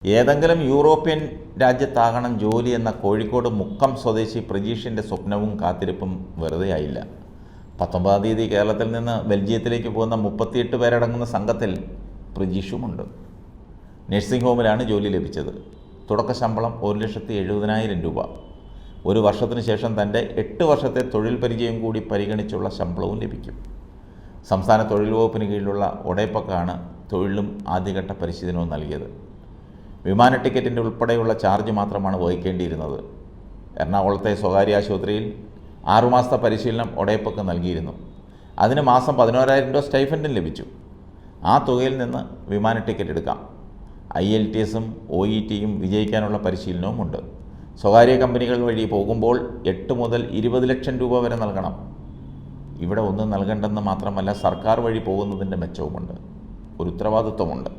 ഏതെങ്കിലും യൂറോപ്യൻ രാജ്യത്താകണം ജോലി എന്ന കോഴിക്കോട് മുക്കം സ്വദേശി പ്രജീഷിൻ്റെ സ്വപ്നവും കാത്തിരിപ്പും വെറുതെയായില്ല. 19-ാം തീയതി കേരളത്തിൽ നിന്ന് ബെൽജിയത്തിലേക്ക് പോകുന്ന 38 പേരടങ്ങുന്ന സംഘത്തിൽ പ്രജീഷുമുണ്ട്. നഴ്സിംഗ് ഹോമിലാണ് ജോലി ലഭിച്ചത്. തുടക്ക ശമ്പളം 1,70,000 രൂപ. ഒരു വർഷത്തിനു ശേഷം തൻ്റെ 8 വർഷത്തെ തൊഴിൽ പരിചയം കൂടി പരിഗണിച്ചുള്ള ശമ്പളവും ലഭിക്കും. സംസ്ഥാന തൊഴിൽ വകുപ്പിന് കീഴിലുള്ള ഒഡേപക്കാണ് തൊഴിലും ആദ്യഘട്ട പരിശീലനവും നൽകിയത്. വിമാന ടിക്കറ്റിൻ്റെ ഉൾപ്പെടെയുള്ള ചാർജ് മാത്രമാണ് വഹിക്കേണ്ടിയിരുന്നത്. എറണാകുളത്തെ സ്വകാര്യ ആശുപത്രിയിൽ 6 മാസത്തെ പരിശീലനം ഒഡേപക്ക് നൽകിയിരുന്നു. അതിന് മാസം 11,000 രൂപ സ്റ്റൈഫൻഡും ലഭിച്ചു. ആ തുകയിൽ നിന്ന് വിമാന ടിക്കറ്റ് എടുക്കാം. IELTS-ഉം OET-യും വിജയിക്കാനുള്ള പരിശീലനവുമുണ്ട്. സ്വകാര്യ കമ്പനികൾ വഴി പോകുമ്പോൾ 8 മുതൽ 20 ലക്ഷം രൂപ വരെ നൽകണം. ഇവിടെ ഒന്നും നൽകണ്ടെന്ന് മാത്രമല്ല, സർക്കാർ വഴി പോകുന്നതിൻ്റെ മെച്ചവുമുണ്ട്. ഒരു ഉത്തരവാദിത്വമുണ്ട്.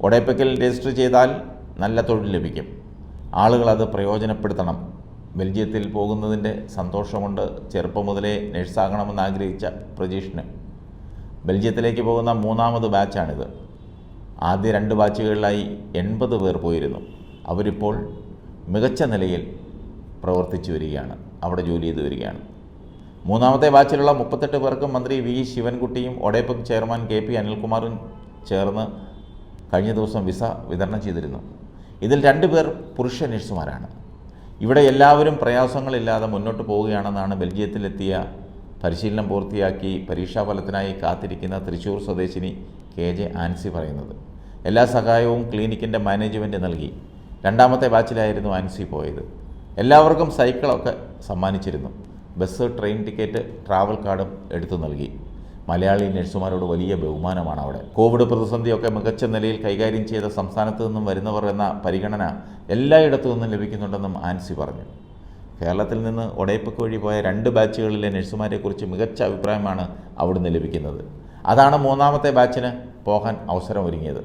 ഒഡേപക്കിൽ രജിസ്റ്റർ ചെയ്താൽ നല്ല തൊഴിൽ ലഭിക്കും. ആളുകൾ അത് പ്രയോജനപ്പെടുത്തണം. ബെൽജിയത്തിൽ പോകുന്നതിൻ്റെ സന്തോഷമുണ്ട്. ചെറുപ്പം മുതലേ നഴ്സാകണമെന്ന് ആഗ്രഹിച്ച പ്രജീഷിന് ബെൽജിയത്തിലേക്ക് പോകുന്ന 3ാമത് ബാച്ചാണിത്. ആദ്യ 2 ബാച്ചുകളിലായി 80 പേർ പോയിരുന്നു. അവരിപ്പോൾ മികച്ച നിലയിൽ പ്രവർത്തിച്ചു വരികയാണ്, അവിടെ ജോലി ചെയ്തു വരികയാണ്. 3ാമത്തെ ബാച്ചിലുള്ള 38 പേർക്ക് മന്ത്രി വി ശിവൻകുട്ടിയും ഒഡേപക് ചെയർമാൻ KP അനിൽകുമാറും ചേർന്ന് കഴിഞ്ഞ ദിവസം വിസ വിതരണം ചെയ്തിരുന്നു. ഇതിൽ 2 പേർ പുരുഷ നഴ്സുമാരാണ്. ഇവിടെ എല്ലാവരും പ്രയാസങ്ങളില്ലാതെ മുന്നോട്ട് പോവുകയാണെന്നാണ് ബെൽജിയത്തിലെത്തിയ പരിശീലനം പൂർത്തിയാക്കി പരീക്ഷാഫലത്തിനായി കാത്തിരിക്കുന്ന തൃശ്ശൂർ സ്വദേശിനി KJ ആൻസി പറയുന്നത്. എല്ലാ സഹായവും ക്ലിനിക്കിൻ്റെ മാനേജ്മെൻറ്റ് നൽകി. 2ാമത്തെ ബാച്ചിലായിരുന്നു ആൻസി പോയത്. എല്ലാവർക്കും സൈക്കിളൊക്കെ സമ്മാനിച്ചിരുന്നു. ബസ്, ട്രെയിൻ ടിക്കറ്റ്, ട്രാവൽ കാർഡും എടുത്തു നൽകി. മലയാളി നഴ്സുമാരോട് വലിയ ബഹുമാനമാണ് അവിടെ. കോവിഡ് പ്രതിസന്ധിയൊക്കെ മികച്ച നിലയിൽ കൈകാര്യം ചെയ്ത സംസ്ഥാനത്തു നിന്നും വരുന്നവർ എന്ന പരിഗണന എല്ലായിടത്തു നിന്നും ലഭിക്കുന്നുണ്ടെന്നും ആൻസി പറഞ്ഞു. കേരളത്തിൽ നിന്ന് ഒഡേപക്ക് വഴി പോയ 2 ബാച്ചുകളിലെ നഴ്സുമാരെക്കുറിച്ച് മികച്ച അഭിപ്രായമാണ് അവിടുന്ന് ലഭിക്കുന്നത്. അതാണ് 3ാമത്തെ ബാച്ചിന് പോകാൻ അവസരം ഒരുങ്ങിയത്.